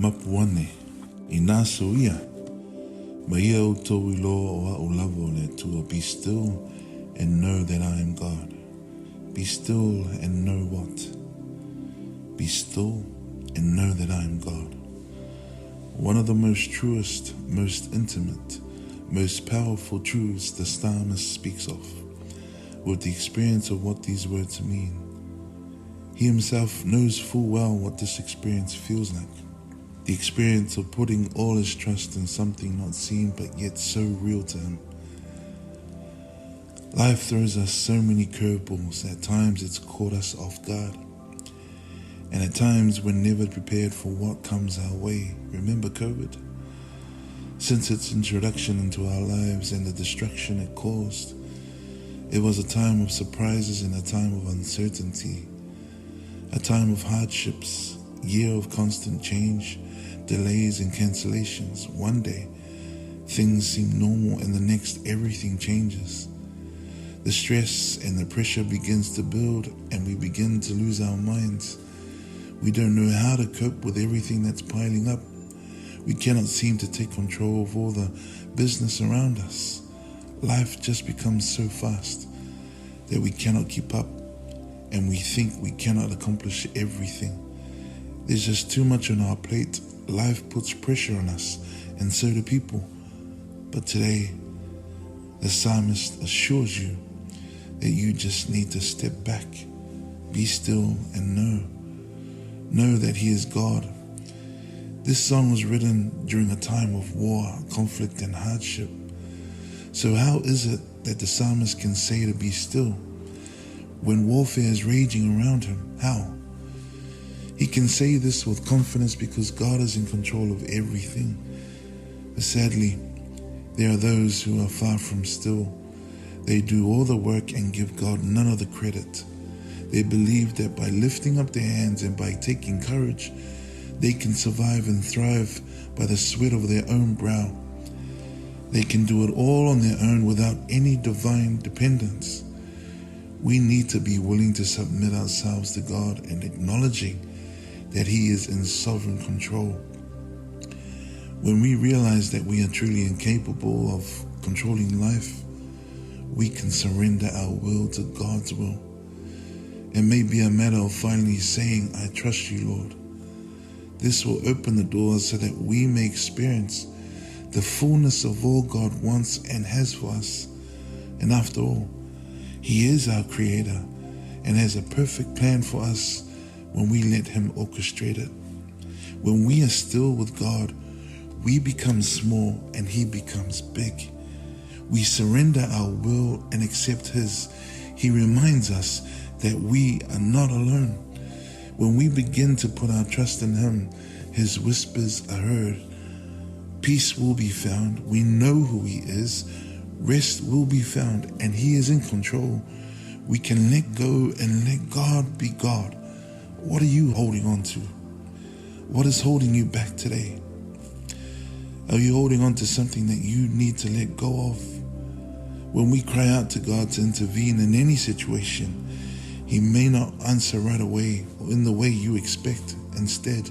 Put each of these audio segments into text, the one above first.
MAPU ane, Inā Soia, maia o tau iloa o a'u lava o le atua. Be still and know that I am God. Be still and know what? Be still and know that I am God. One of the most truest, most intimate, most powerful truths the psalmist speaks of, with the experience of what these words mean. He himself knows full well what this experience feels like. The experience of putting all his trust in something not seen but yet so real to him. Life throws us so many curveballs. At times it's caught us off guard. And at times we're never prepared for what comes our way. Remember COVID? Since its introduction into our lives and the destruction it caused, it was a time of surprises and a time of uncertainty, a time of hardships, year of constant change, delays and cancellations. One day, things seem normal and the next everything changes. The stress and the pressure begins to build and we begin to lose our minds. We don't know how to cope with everything that's piling up. We cannot seem to take control of all the business around us. Life just becomes so fast that we cannot keep up, and we think we cannot accomplish everything. There's just too much on our plate. Life puts pressure on us, and so do people. But today, the psalmist assures you that you just need to step back, be still, and know that He is God. This song was written during a time of war, conflict, and hardship. So how is it that the psalmist can say to be still when warfare is raging around him? How? He can say this with confidence because God is in control of everything. But sadly, there are those who are far from still. They do all the work and give God none of the credit. They believe that by lifting up their hands and by taking courage, they can survive and thrive by the sweat of their own brow. They can do it all on their own without any divine dependence. We need to be willing to submit ourselves to God and acknowledging that He is in sovereign control. When we realize that we are truly incapable of controlling life, we can surrender our will to God's will. It may be a matter of finally saying, I trust you, Lord. This will open the doors so that we may experience the fullness of all God wants and has for us. And after all, He is our Creator and has a perfect plan for us when we let Him orchestrate it. When we are still with God, we become small and He becomes big. We surrender our will and accept His. He reminds us that we are not alone. When we begin to put our trust in Him, His whispers are heard. Peace will be found. We know who He is. Rest will be found, and He is in control. We can let go and let God be God. What are you holding on to? What is holding you back today? Are you holding on to something that you need to let go of? When we cry out to God to intervene in any situation, He may not answer right away or in the way you expect. Instead,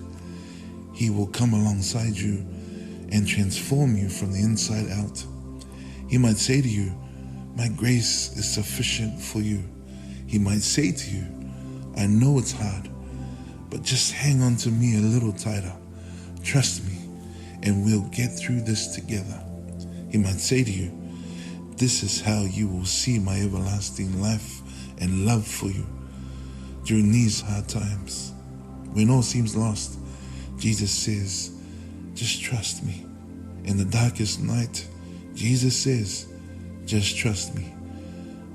He will come alongside you and transform you from the inside out. He might say to you, my grace is sufficient for you. He might say to you, I know it's hard, but just hang on to me a little tighter. Trust me, and we'll get through this together. He might say to you, this is how you will see my everlasting life and love for you. During these hard times, when all seems lost, Jesus says, just trust me. In the darkest night, Jesus says, just trust me.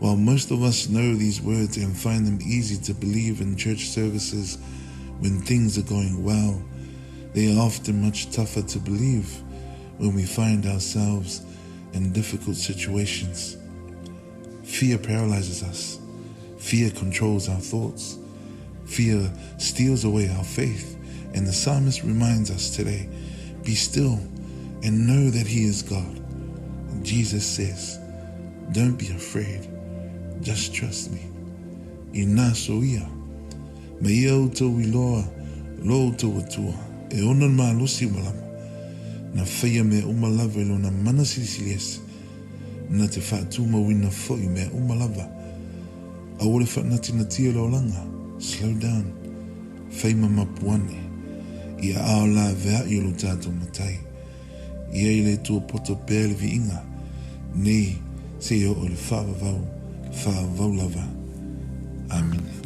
While most of us know these words and find them easy to believe in church services when things are going well, they are often much tougher to believe when we find ourselves in difficult situations. Fear paralyzes us. Fear controls our thoughts. Fear steals away our faith. And the psalmist reminds us today, be still and know that He is God. And Jesus says, don't be afraid. Just trust me. Inā Soia. Maia o tau iloa, lo tau atua. e ona malosi umalama, na whaia mea umalava ilo na mana silisilies, na te whaatu mawina foi mea umalava, a ore whanati na tia langa, slow down, whaima mapuane, ia ao la vea i lo tātou matai, ia i le tua poto pēle vi inga, nei se o le whaavavau lava. Amen.